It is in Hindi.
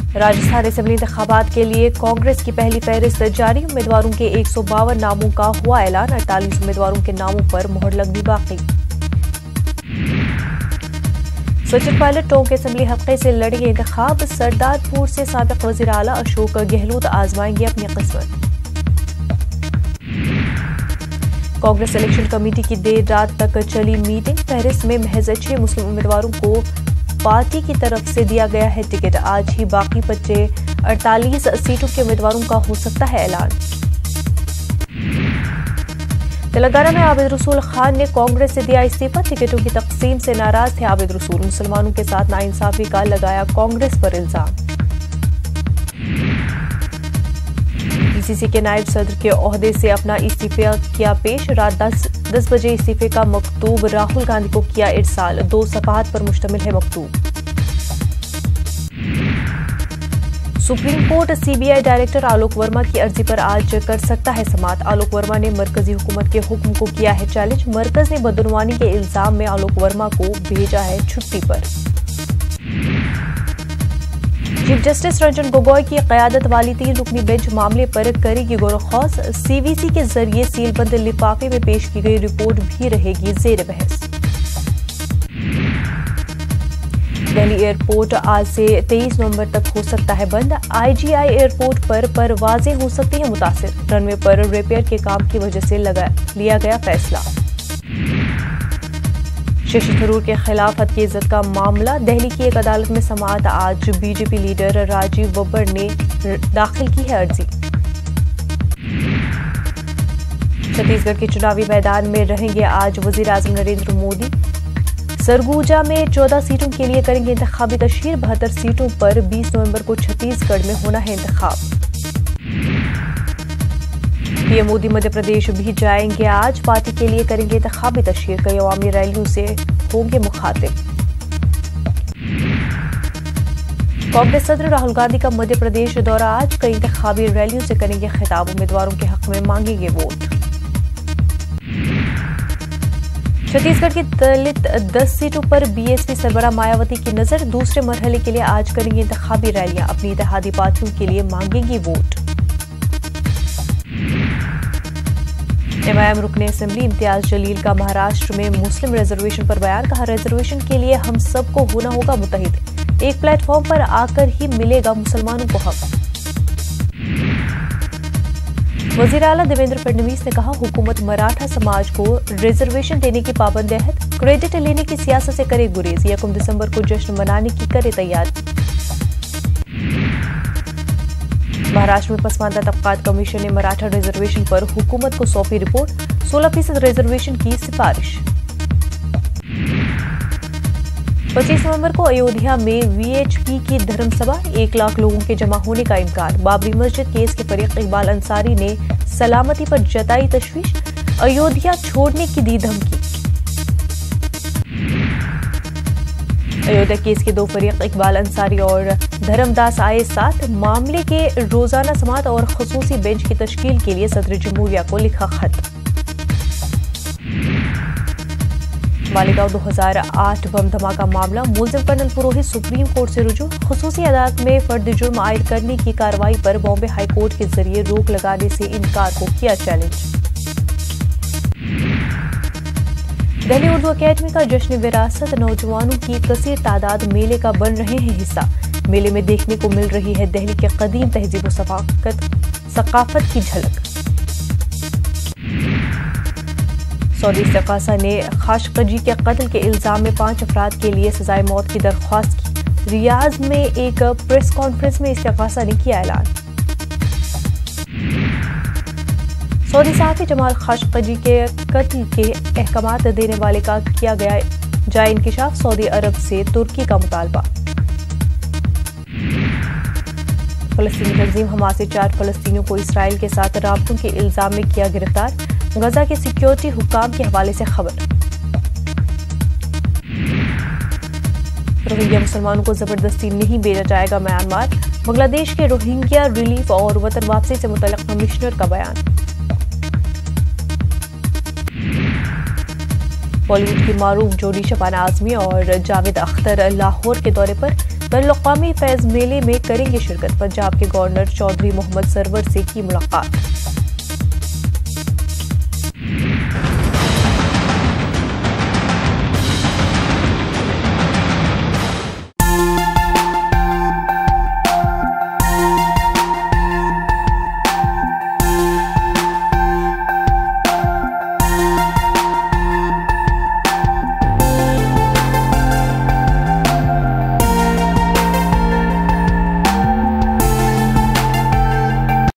राजस्थान असेंबली इंतखाबात के लिए कांग्रेस की पहली फहरिस्त जारी। उम्मीदवारों के 152 नामों का हुआ ऐलान। 48 उम्मीदवारों के नामों पर मुहर लगनी बाकी। सचिन पायलट टोंक असेंबली हल्के से लड़ेंगे इंतखाब। सरदारपुर से साबिक वजीर आला अशोक गहलोत आजमाएंगे अपनी किस्मत। कांग्रेस इलेक्शन कमेटी की देर रात तक चली मीटिंग। फहरिस्त में महज 6 मुस्लिम उम्मीदवारों को पार्टी की तरफ से दिया गया है टिकट। आज ही बाकी बचे 48 सीटों के उम्मीदवारों का हो सकता है ऐलान। तेलंगाना में आबिद रसूल खान ने कांग्रेस से दिया इस्तीफा। टिकटों की तकसीम से नाराज थे आबिद रसूल। मुसलमानों के साथ नाइंसाफी का लगाया कांग्रेस पर इल्जाम। पीसीसी के नायब सदर के ओहदे से अपना इस्तीफा किया पेश। रात 10 बजे इस्तीफे का मकतूब राहुल गांधी को किया इरसाल। 2 सफहात पर मुश्तमिल है मकतूब। सुप्रीम कोर्ट सीबीआई डायरेक्टर आलोक वर्मा की अर्जी पर आज कर सकता है समाअत। आलोक वर्मा ने मरकजी हुकूमत के हुक्म को किया है चैलेंज। मरकज ने बदनवानी के इल्जाम में आलोक वर्मा को भेजा है छुट्टी पर। चीफ जस्टिस रंजन गोगोई की क़यादत वाली 3 रुकनी बेंच मामले पर करेगी गौर-ए-खौस। सीवीसी के जरिए सीलबंद लिफाफे में पेश की गई रिपोर्ट भी रहेगी जेर बहस। दिल्ली एयरपोर्ट आज से 23 नवंबर तक हो सकता है बंद। आईजीआई एयरपोर्ट पर परवाजें हो सकती हैं मुतासिर। रनवे पर रिपेयर के काम की वजह से लिया गया फैसला। शशि थरूर के खिलाफ हत्या इज्जत का मामला। दिल्ली की एक अदालत में समाअत आज। बीजेपी लीडर राजीव बब्बर ने दाखिल की है अर्जी। छत्तीसगढ़ के चुनावी मैदान में रहेंगे आज वजीर आजम नरेंद्र मोदी। सरगुजा में 14 सीटों के लिए करेंगे इंतखाबी तशहीर। 72 सीटों पर 20 नवंबर को छत्तीसगढ़ में होना है इंतखाब। पीएम मोदी मध्य प्रदेश भी जाएंगे आज। पार्टी के लिए करेंगे इंतखाबी तशहीर। कई अवामी रैलियों से होंगे मुखातिब। कांग्रेस सदर राहुल गांधी का मध्य प्रदेश दौरा आज। कई इंतखाबी रैलियों से करेंगे खिताब। उम्मीदवारों के हक में मांगेंगे वोट। छत्तीसगढ़ की दलित 10 सीटों पर बीएसपी सरबराह मायावती की नजर। दूसरे मरहले के लिए आज करेंगे इंतखाबी रैलियां। अपनी इत्तेहादी पार्टियों के लिए मांगेंगी वोट। एमआईएम रुकने असेंबली इम्तियाज जलील का महाराष्ट्र में मुस्लिम रिजर्वेशन पर बयान। कहा रिजर्वेशन के लिए हम सबको होना होगा मुत्तहिद। एक प्लेटफॉर्म पर आकर ही मिलेगा मुसलमानों को हक। वजीर आला देवेंद्र फडणवीस ने कहा हुकूमत मराठा समाज को रिजर्वेशन देने की पाबंद है। क्रेडिट लेने की सियासत से करे गुरेज। 1 दिसंबर को जश्न मनाने की करे तैयारी। महाराष्ट्र में पसमानदा तबकात कमीशन ने मराठा रिजर्वेशन पर हुकूमत को सौंपी रिपोर्ट। 16% रिजर्वेशन की सिफारिश। 25 नवंबर को अयोध्या में वीएचपी की धर्मसभा। 1 लाख लोगों के जमा होने का इम्कान। बाबरी मस्जिद केस के फरीक इकबाल अंसारी ने सलामती पर जताई तशवीश। अयोध्या छोड़ने की दी धमकी। अयोध्या केस के 2 फरीक इकबाल अंसारी और धर्मदास आए साथ। मामले के रोजाना समाअत और खुसूसी बेंच की तश्कील के लिए सदर जमहूरिया को लिखा खत। मालेगांव 2008 बम धमाका मामला। मुलजिम कर्नल पुरोहित सुप्रीम कोर्ट से रुजू। खुसूसी अदालत में फर्द जुर्म आयद करने की कार्रवाई पर बॉम्बे हाई कोर्ट के जरिए रोक लगाने से इनकार को किया चैलेंज। दिल्ली उर्दू अकेडमी का जश्न विरासत। नौजवानों की कसीर तादाद मेले का बन रहे हैं हिस्सा। मेले में देखने को मिल रही है दिल्ली के कदीम तहजीब व सकाफत की झलक। सऊदी इस्तिग़ासा ने खाशकजी के कत्ल के इल्जाम में 5 अफराद के लिए सजाए मौत की दरख्वास्त की। रियाज में एक प्रेस कॉन्फ्रेंस में इस्तिग़ासा ने किया ऐलान। सऊदी सहाफ़ी जमाल खाशकजी के कत्ल के अहकामात देने वाले का किया गया जाए इंकिशाफ। सऊदी अरब से तुर्की का मुतालबा। फ़लस्तीनी तंजीम हमास से 4 फ़लस्तीनियों को इसराइल के साथ राबतों के इल्जाम में किया गिरफ्तार। गजा के सिक्योरिटी हुक्काम के हवाले से खबर। रोहिंग्या मुसलमानों को जबरदस्ती नहीं भेजा जाएगा म्यांमार। बांग्लादेश के रोहिंग्या रिलीफ और वतन वापसी से मुतल्लिक़ कमिश्नर का बयान। बॉलीवुड की मारूफ जोड़ी शबाना आजमी और जावेद अख्तर लाहौर के दौरे पर। बैनुल-अक़वामी फैज़ मेले में करेंगे शिरकत। पंजाब के गवर्नर चौधरी मोहम्मद सरवर से की मुलाकात।